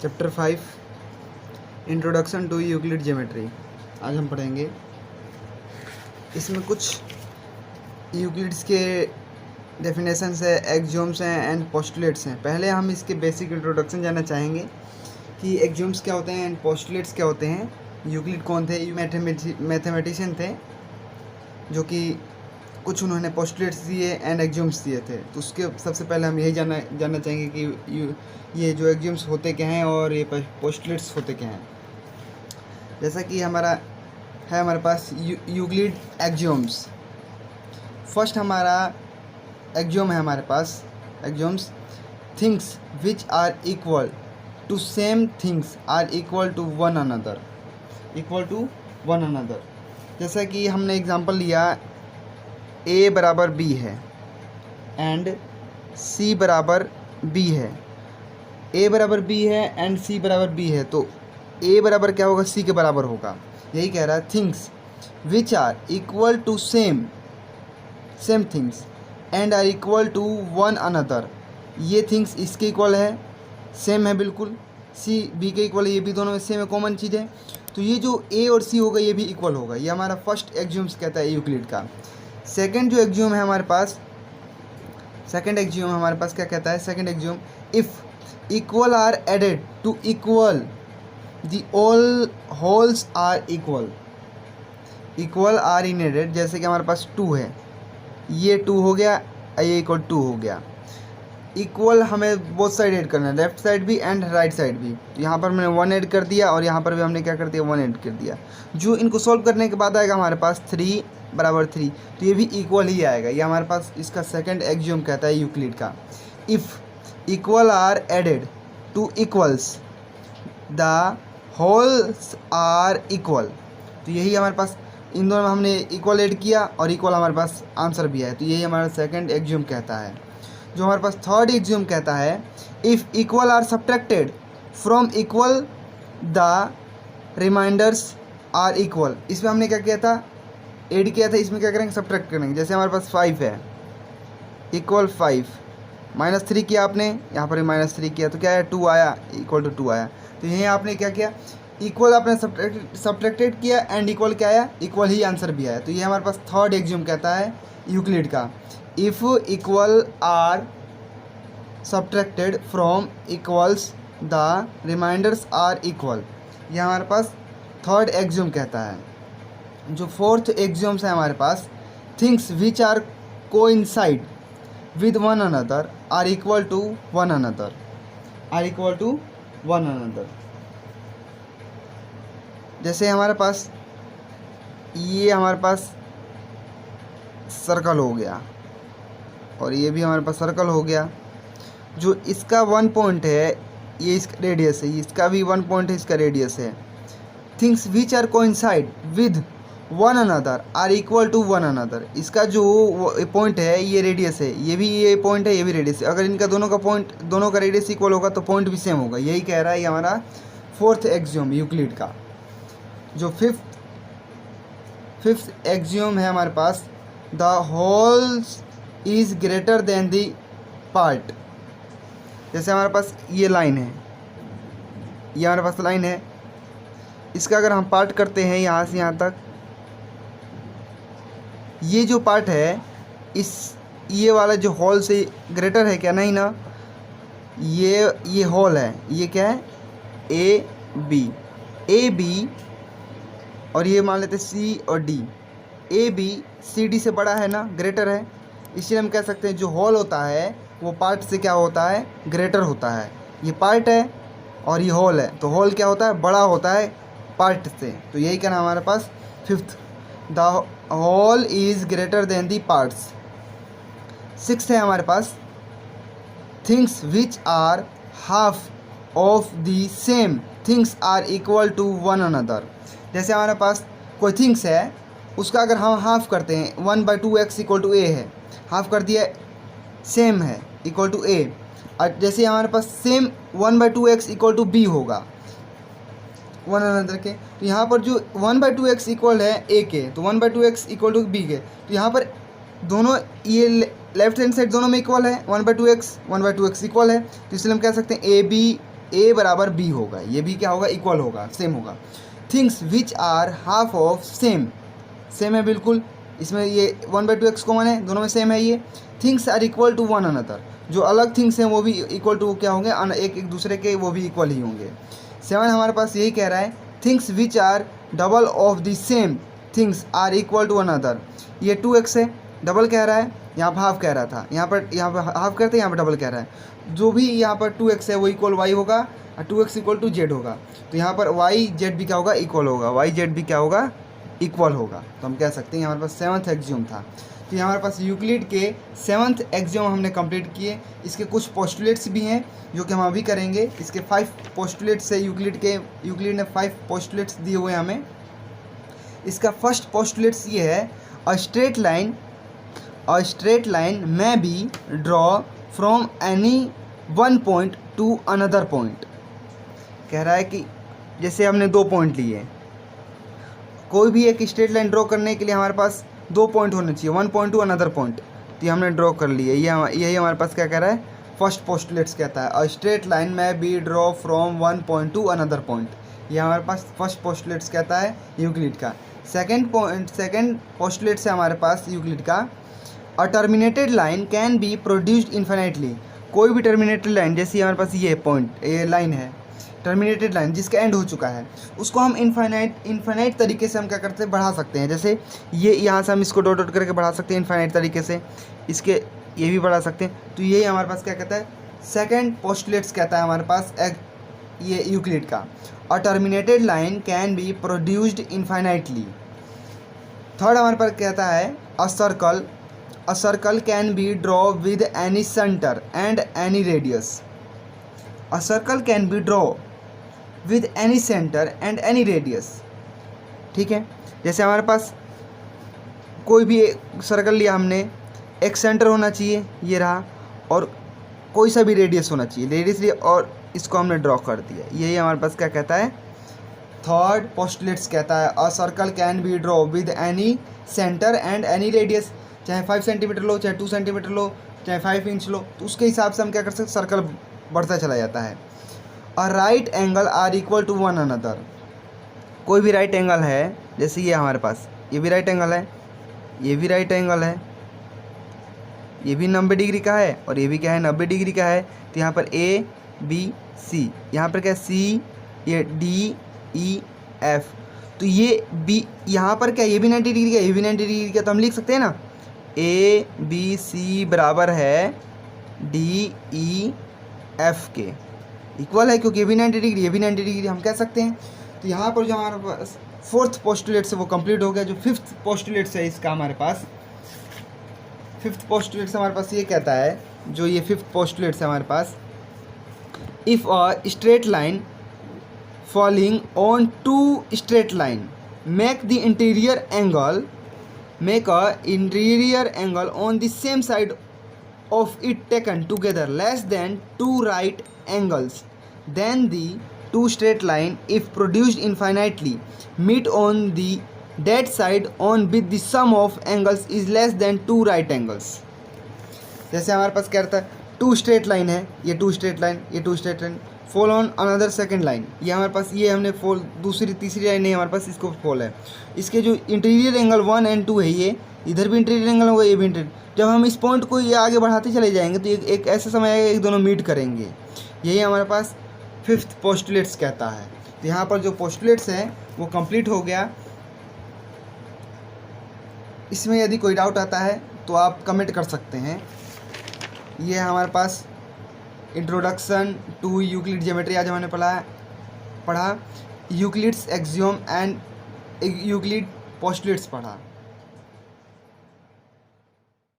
Chapter 5 introduction to Euclid geometry. आज हम पढ़ेंगे, इसमें कुछ यूक्लिड्स के डेफिनेशंस है, एक्सियोम्स हैं एंड पोस्टुलेट्स हैं। पहले हम इसके बेसिक इंट्रोडक्शन जानना चाहेंगे कि एक्सियोम्स क्या होते हैं एंड पोस्टुलेट्स क्या होते हैं। यूक्लिड कौन थे? ये मैथमेटिशियन थे जो कि कुछ उन्होंने पोस्टुलेट्स दिए एंड एक्सियोम्स दिए थे। तो उसके सबसे पहले हम यही जानना चाहेंगे कि ये जो एक्सियोम्स होते क्या हैं और ये पोस्टुलेट्स होते क्या हैं। जैसा कि हमारे पास यूक्लिड एक्सियोम्स। फर्स्ट हमारा एक्सियोम है हमारे पास axioms, things which are equal to same things are equal to one another. जैसा कि हमने एग्जांपल लिया, a बराबर b है एंड c बराबर b है। a बराबर b है एंड c बराबर b है, तो a बराबर क्या होगा? c के बराबर होगा। यही कह रहा है, things which are equal to same things and are equal to one another. ये थिंग्स इसके इक्वल है, सेम है बिल्कुल, c b के इक्वल है, ये भी दोनों में सेम है, कॉमन चीज़ है। तो ये जो a और c होगा ये भी इक्वल होगा। ये हमारा फर्स्ट एक्सियोम्स कहता है यूक्लिड का। सेकंड जो एक्सियोम है हमारे पास, क्या कहता है? Second axiom, if equal are added to equal the all wholes are equal are in added. जैसे कि हमारे पास 2 है, ये 2 हो गया, ये इक्वल 2 हो गया। इक्वल हमें बोथ साइड ऐड करना है, लेफ्ट साइड भी एंड राइट साइड भी। यहाँ पर मैंने 1 ऐड कर दिया और यहाँ पर भी हमने क्या कर दिया? 1 ऐड कर दिया। जो इनको सॉल्व करने के बाद आएगा हमारे पास 3 बराबर 3, तो ये भी इक्वल ही आएगा। ये हमारे पास इसका सेकंड एक्सियोम कहता है यूक्लिड का। If equal are added to equals the wholes are equal. तो यही हमारे पास, इन दोनों में हमने इक्वल ऐड किया और इक्वल हमारे पास आंसर भी है, तो यही हमारा सेकंड एक्सियोम कहता है। जो हमारे पास थर्ड एक्सियोम कहता है, if equal are subtracted from equal the remainders are equal. इसमें हमने क्या किया था? ऐड किया था। इसमें क्या करेंगे? सब्ट्रैक्ट करेंगे। जैसे हमारे पास 5 है, इक्वल 5, -3 किया आपने, यहाँ पर भी -3 किया, तो क्या है? 2 आया, इक्वल टू 2 आया। तो यहीं आपने क्या किया? इक्वल आपने सब्ट्रैक्टेड किया एंड इक्वल क्या आया? इक्वल ही आंसर भी आया। तो ये हमारे पास थर्ड एक्सियोम कहता है यूक्लिड का, if equal are subtracted from equals the remainders are equal. यह हमारे पास थर्ड एक्सियोम कहता है। जो फोर्थ एक्सियोम्स है हमारे पास, things which are coincide with one another are equal to one another. जैसे हमारे पास ये हमारे पास सर्कल हो गया और ये भी हमारे पास सर्कल हो गया। जो इसका 1 पॉइंट है, ये इसका रेडियस है, इसका भी 1 पॉइंट है, इसका रेडियस है। Things which are coincide with one another are equal to one another. इसका जो पॉइंट है ये रेडियस है, ये भी ये पॉइंट है, ये भी रेडियस है। अगर इनका दोनों का रेडियस इक्वल होगा तो पॉइंट भी सेम होगा। यही कह रहा है ये हमारा फोर्थ एक्सियोम यूक्लिड का। जो फिफ्थ एक्सियोम है हमारे पास, the wholes is greater than the part. जैसे हमारे पास ये लाइन है, ये हमारे पास लाइन है, इसका अगर हम पार्ट करते हैं यहाँ से यहाँ तक, ये जो पार्ट है ये वाला जो होल से ग्रेटर है क्या? नहीं ना, ये होल है, ये क्या है? ए बी और ये मान लेते सी और D. A B C D से बड़ा है ना, ग्रेटर है, इसलिए हम कह सकते हैं जो होल होता है वो पार्ट से क्या होता है? ग्रेटर होता है। ये पार्ट है और ये होल है, तो होल क्या होता है? बड़ा होता है पार्ट से। तो यही कहना हमारे पास fifth, the whole is greater than the parts. Sixth है हमारे पास, things which are half of the same things are equal to one another. जैसे हमारे पास कोई थिंग्स है, उसका अगर हम हाफ करते हैं, 1/2x इक्वल टू a है, हाफ कर दिया, सेम है, इक्वल टू a। और जैसे हमारे पास same 1/2x equal to b होगा वन अनदर के, तो यहाँ पर जो 1/2x इक्वल है a के, तो 1/2x इक्वल टू b के, तो यहाँ पर दोनों ये लेफ्ट हैंड साइड दोनों में इक्वल है, 1/2x इक्वल है, तो इसलिए हम कह सकते हैं ए बी ए बराबर बी होगा, ये भी क्या होगा, इक्वल होगा, सेम होगा। Things which are half of same, same है बिल्कुल, इसमें ये 1/2x कॉमन है, दोनों में सेम है ये। Things are equal to one another, जो अलग थिंग्स हैं वो भी इक्वल टू क्या होंगे, एक दूसरे के वो भी इक्वल ही होंगे। 7 हमारे पास यही कह रहा है, things which are double of the same things are equal to another, ये 2x है, डबल कह रहा है, यहाँ पर हाफ कह रहा था, यहाँ पर हाफ कहते हैं, यहाँ पर डबल कह रहा है। जो भी यहाँ पर 2x है वो इक्वल y होगा और 2x इक्वल टू z होगा, तो यहाँ पर y z भी क्या होगा, इक्वल होगा, y z भी क्या होगा, इक्वल होगा। तो हम कह सकते हैं हमारे पास 7th एक्सियोम था। तो ये हमारे पास यूक्लिड के 7th एक्सियोम हमने कंप्लीट किए। इसके कुछ पोस्टुलेट्स भी हैं जो कि हम अभी करेंगे। इसके 5 पोस्टुलेट्स है यूक्लिड ने 5 पोस्टुलेट्स दिए हुए हैं हमें। इसका फर्स्ट पोस्टुलेट्स ये है, a straight line may be draw from any one point to another point. कह रहा है कि जैसे हमने 2 पॉइंट लिए, कोई भी एक स्ट्रेट लाइन ड्रॉ करने के लिए हमारे पास 2 पॉइंट होने चाहिए, one point to another point. तो ये हमने ड्रॉ कर लिए, यही हमारे पास क्या कह रहा है, फर्स्ट पोस्टुलेट्स कहता है, a straight line may be draw from one point to another point. ये हमारे पास फर्स्ट पोस्टुलेट्स कहता है यूक्लिड का। सेकंड पोस्टुलेट्स है हमारे पास यूक्लिड का, a terminated line can be produced infinitely. कोई भी टर्मिनेटेड लाइन, जैसे हमारे पास ये लाइन है, टर्मिनेटेड लाइन जिसका एंड हो चुका है, उसको हम इन्फाइनाइट तरीके से हम क्या करते हैं, बढ़ा सकते हैं। जैसे ये यहाँ से हम इसको डॉट डॉट करके बढ़ा सकते हैं इन्फाइनाइट तरीके से, इसके ये भी बढ़ा सकते हैं। तो यही हमारे पास क्या कहता है, सेकंड पोस्टुलेट्स कहता है हमारे पास ये यूक्लिड का, a terminated line can be produced infinitely. Third हमारे पास कहता है, a circle can be draw with any centre and any radius. A circle can be draw with any centre and any radius. ठीक है, जैसे हमारे पास कोई भी सर्कल लिया हमने, एक सेंटर होना चाहिए, ये रहा, और कोई सा भी रेडियस होना चाहिए, रेडियस लिया और इसको हमने ड्रॉ कर दिया। यही हमारे पास क्या कहता है, थर्ड पोस्टुलेट्स कहता है, a circle can be draw with any centre and any radius. चाहे 5 सेंटीमीटर लो, चाहे 2 सेंटीमीटर लो, चाहे 5 इंच लो, तो उसके हिसाब से हम क्या कर सकते, सर्कल बढ़ता चला जाता है। A right angle are equal to one another. कोई भी राइट एंगल है, जैसे ये हमारे पास ये भी राइट एंगल है, ये भी राइट एंगल है, ये भी 90 डिग्री का है और ये भी क्या है, 90 डिग्री का है। तो यहाँ पर ए बी सी, यहाँ पर क्या सी, ये डी ई एफ, तो ये बी, यहाँ पर क्या, ये भी 90 डिग्री का, ये भी 90 डिग्री का, तो हम लिख सकते हैं ना, ए बी सी बराबर है डी ई एफ के, इक्वल है, क्योंकि ये भी 90 डिग्री, ये भी 90 डिग्री, हम कह सकते हैं। तो यहाँ पर जो हमारे पास 4th पोस्टुलेट्स है वो कंप्लीट हो गया। जो 5th पोस्टुलेट्स है इसका हमारे पास, 5th पोस्टुलेट्स हमारे पास ये कहता है, जो ये 5th पोस्टुलेट्स है हमारे पास, if a straight line falling on 2 straight line make the interior angle on the same side of it taken together less than 2 right angles, then the 2 straight line, if produced infinitely, meet on the that side on with the sum of angles is less than 2 right angles। जैसे हमारे पास क्या रहता है, 2 straight line है, ये 2 straight line, ये 2 straight line, fall on another second line, ये हमारे पास, ये हमने फॉल, दूसरी तीसरी लाइन नहीं हमारे पास, इसको फॉल है। इसके जो इंटीरियर एंगल 1 और 2 है, ये इधर भी इंटीरियर एंगल होगा, ये भी इंटीरियर। जब हम इस पॉइंट को ये आगे बढ़ाते चले जाएंगे तो एक ऐसा समय आएगा एक दोनों मीट करेंगे। यही हमारे पास 5th पोस्टुलेट्स कहता है। तो यहाँ पर जो पोस्टुलेट्स हैं वो कंप्लीट हो गया। इसमें यदि कोई डाउट आता है तो आप कमेंट कर सकते हैं। ये हमारे पास इंट्रोडक्शन टू यूक्लिड ज्योमेट्री आज हमने पढ़ा, Euclid's axiom and Euclid postulates पढ़ा।